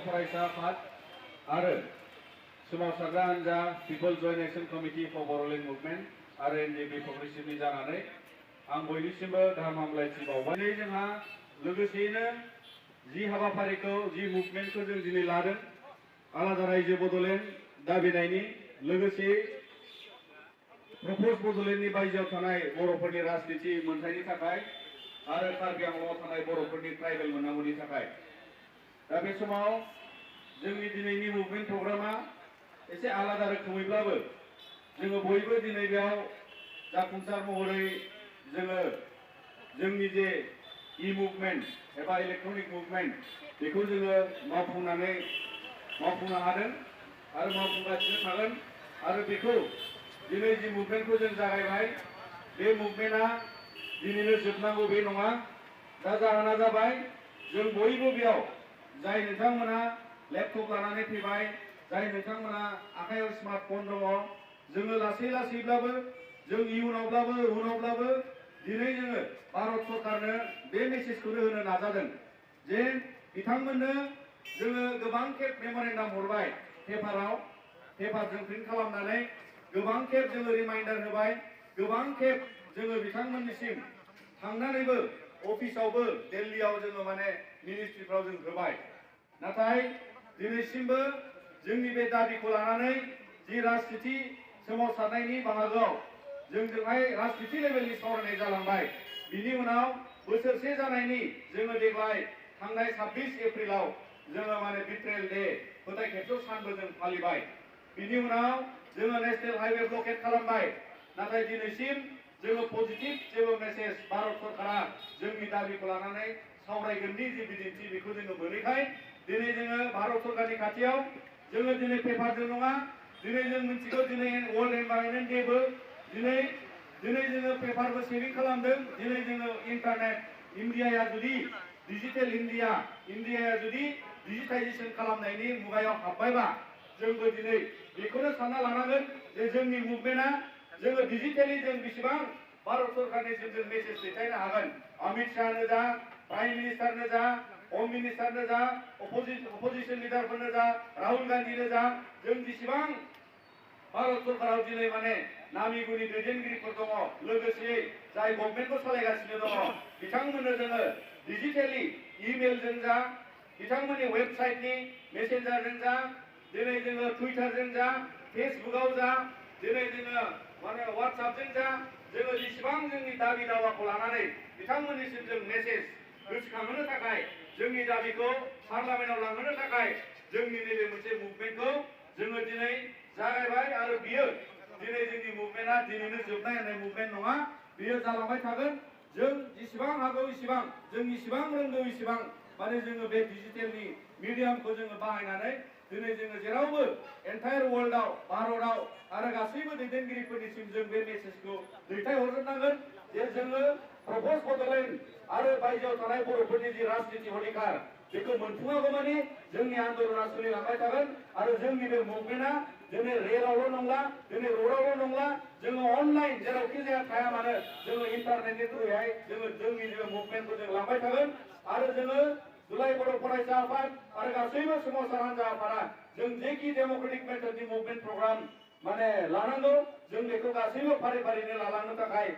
फरायसा आफाद आरो सोमावसारग्रा हान्जा people joint action committee for Bodoland movement आरो एनजेपि प्रोग्रेसिभनि जानानै आं बयनिसिमबो गाहाम हामलायथि बावबाय। दिनै जोंहा लोगोसेयैनो जि हाबाफारिखौ जि मुभमेन्टखौ जों दिनै लादों आलादा रायजो बड'लेण्ड दाबिनायनि लोगोसे प्रप'ज बड'लेण्डनि बायजोआव थानाय बर'फोरनि राजनिति मोनथायनि थाखाय आरो कार्बि आंलंआव थानाय बर'फोरनि ट्राइबेल मोननांगौनि थाखाय दा बे समाव जोंनि दिनैनि मुभमेन्ट प्रग्रामा एसे आलादा रोखोमैब्लाबो जोङो बयबो दिनै बेयाव जाफुंसार महरै जोङो जोंनि जे इ मुभमेन्ट एबा इलेक्ट्रनिक मुभमेन्ट बेखौ जोङो मावफुंनो हादों आरो मावफुंगासिनो थागोन आरो बेखौ दिनै जि मुभमेन्टखौ जों जागायबाय बे मुभमेन्टआ दिनैनो जोबनांगौ बे नङा। दा जाहोना जाबाय जों बयबो बेयाव जाय नोंथांमोना लेपटप लानानै फैबाय जाय नोंथांमोना आखायाव स्मार्टफन दङ जोङो लासै लासैब्लाबो जों उनावब्लाबो दिनै जोङो भारत सरकारनो बे मेसेजखौनो होनो नाजादों जे बिथांमोननो जोङो गोबां खेब मेम'रेन्डाम हरबाय पेपारजों प्रिन्ट खालामनानै गोबां खेब जोङो रिमाइन्डार होबाय गोबां खेब जोङो बिथांमोननिसिम थांनानैबो अफिसावबो दिल्लीयाव जोङो माने मिनिस्ट्रिफ्राव जों होबाय नाथाय दिनैसिमबो जोंनि बे दाबिखौ लानानै जि राजनिति सोमावसारनायनि बाहागोआव जोंजोंहाय राजनिति लेभेलनि सावरायनाय जालांबाय बिनि उनाव बोसोरसे जानायनि जोङो देग्लाय थांनाय 26 एप्रिलाव जोङो माने बिट्रेल डे फोथाय खेबस' सानबो जों फालिबाय बिनि उनाव जोङो नेशनेल हाइवे ब्लकेट खालामबाय नाथाय दिनैसिम जोङो पजिटिभ जेबो मेसेज भारत सरकारा जोंनि दाबिखौ लानानै सावरायगोननि जि बिदिन्थि बेखौ जोङो मोनैखाय दिनै जोङो भारत सरकारनि खाथियाव जोङो दिनै पेपारजों नङा दिनै जों मिथिगौ दिनै वर्ल्ड एनभायरनमेन्ट डेबो दिनै जोङो पेपारबो सेभिं खालामदों दिनै जोङो इन्टारनेट इन्डियाया जुदि डिजिटेल इन्डियाया जुदि डिजिटाइजेसन खालामनायनि मुगायाव हाबबायबा जोंबो दिनै बेखौनो सानना लानांगोन जे जोंनि मुभमेन्टआ जोङो डिजिटेलि जों बेसेबां भारत सरकारनिसिम जों मेसेज दैथायनो हागोन अमित शाहनो जा प्राइम मिनिस्टारनो जा होम मिनिस्टारनो जा अपोजिशन लिडारफोरनो जा राहुल गान्धीनो जा जों जेसेबां भारत सरकाराव दिनै माने नामि गुनि दैदेनगिरिफोर दङ लोगोसे जाय गभर्नमेन्टखौ सालायगासिनो दङ बिथांमोननो जोङो डिजिटेलि इमेलजों जा बिथांमोननि वेबसाइटनि मेसेन्जारजों जा दिनै जोङो टुइटारजों जा फेसबुकआव जा दिनै जोङो माने वाट्सएपजों जा जोङो जेसेबां जोंनि दाबि दावाखौ लानानै बिथांमोननिसिम जों मेसेज गोसोखांहोनो थाखाय जोंनि दाबिखौ पार्लामेन्टआव लांहोनो थाखाय जोंनि नैबे मोनसे मुभमेन्टखौ जोङो दिनै जागायबाय आरो बियो दिनै जोंनि मुभमेन्टआ दिनैनो जोबनाय होननाय मुभमेन्ट नङा बियो जालांबाय थागोन जों जेसेबां हागौ इसेबां जों इसेबां रोंगौ इसेबां माने जोङो बे डिजिटेलनि मिडियामखौ जोङो बाहायनानै दिनै जोङो जेरावबो एन्टायर वर्ल्डआव भारतआव आरो गासैबो दैदेनगिरिफोरनिसिम जों बे मेसेजखौ दैथायहरजोबनांगोन जे जोङो प्रप'ज बड'लेण्ड आरो बायजोआव थानाय बर'फोरनि जि राजनिति अधिकार बेखौ मोनफुङागौमानि जोंनि आन्दोलना सोलिलांबाय थागोन आरो जोंनि बे मुभमेन्टआ दिनै रेलावल' नंला दिनै र'डआवल' नंला जोङो अनलाइन जेरावखि जाया थाया मानो जोङो इन्टारनेटनि थ्रुयैहाय जोङो जोंनि जे मुभमेन्टखौ जों लांबाय थागोन आरो जोङो जुलाइ बर' फरायसा आफाद आरो गासैबो सोमावसार हान्जा आफादा जों जेखि डेम'क्रेटिक मेथडनि मुभमेन्ट प्रग्राम माने लानांगौ जों बेखौ गासैबो फारि फारिनो लालांनो थाखाय